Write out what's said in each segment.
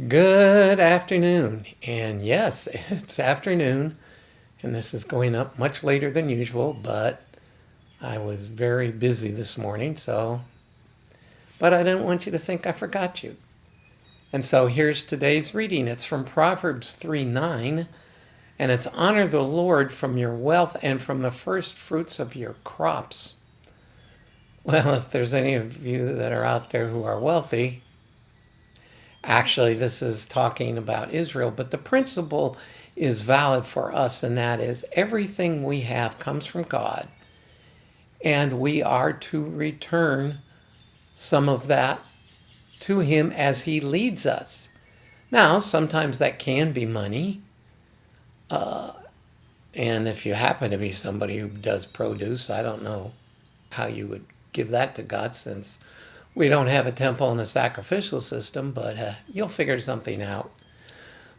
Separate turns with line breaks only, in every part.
Good afternoon. And yes, it's afternoon, and this is going up much later than usual, but I was very busy this morning, but I didn't want you to think I forgot you. And so here's today's reading. It's from Proverbs 3:9, and it's honor the Lord from your wealth and from the first fruits of your crops. Well, if there's any of you that are out there who are wealthy, actually, this is talking about Israel, but the principle is valid for us, and that is everything we have comes from God, and we are to return some of that to Him as He leads us. Now, sometimes that can be money, and if you happen to be somebody who does produce, I don't know how you would give that to God since we don't have a temple and a sacrificial system, but you'll figure something out.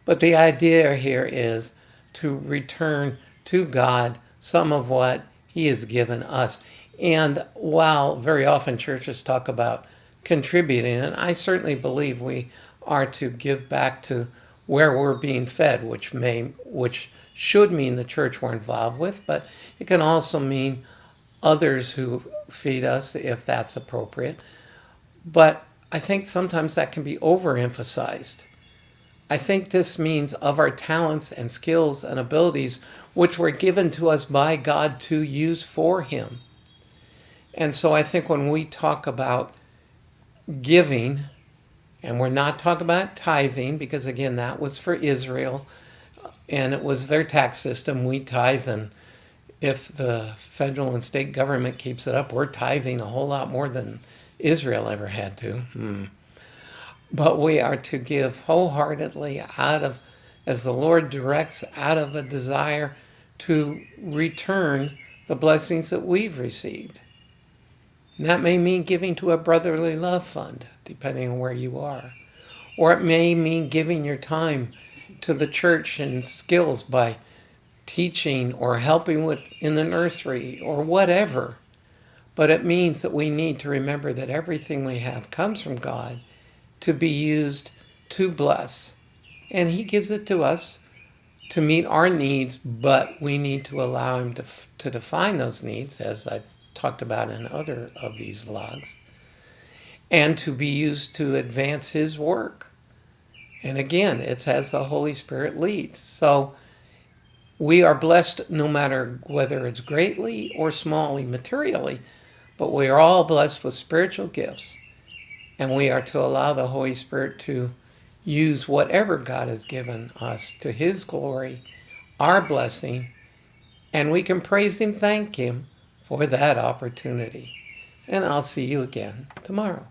But the idea here is to return to God some of what He has given us. And while very often churches talk about contributing, and I certainly believe we are to give back to where we're being fed, which should mean the church we're involved with, but it can also mean others who feed us if that's appropriate. But I think sometimes that can be overemphasized. I think this means of our talents and skills and abilities which were given to us by God to use for Him. And so I think when we talk about giving, and we're not talking about tithing, because again, that was for Israel, and it was their tax system. We tithe, and if the federal and state government keeps it up, we're tithing a whole lot more than Israel ever had to. But we are to give wholeheartedly as the Lord directs, out of a desire to return the blessings that we've received. And that may mean giving to a brotherly love fund, depending on where you are. Or it may mean giving your time to the church and skills by teaching or helping with in the nursery or whatever. But it means that we need to remember that everything we have comes from God to be used to bless. And He gives it to us to meet our needs, but we need to allow Him to define those needs, as I've talked about in other of these vlogs, and to be used to advance His work. And again, it's as the Holy Spirit leads. So we are blessed no matter whether it's greatly or smallly materially, but we are all blessed with spiritual gifts. And we are to allow the Holy Spirit to use whatever God has given us to His glory, our blessing, and we can praise Him, thank Him for that opportunity. And I'll see you again tomorrow.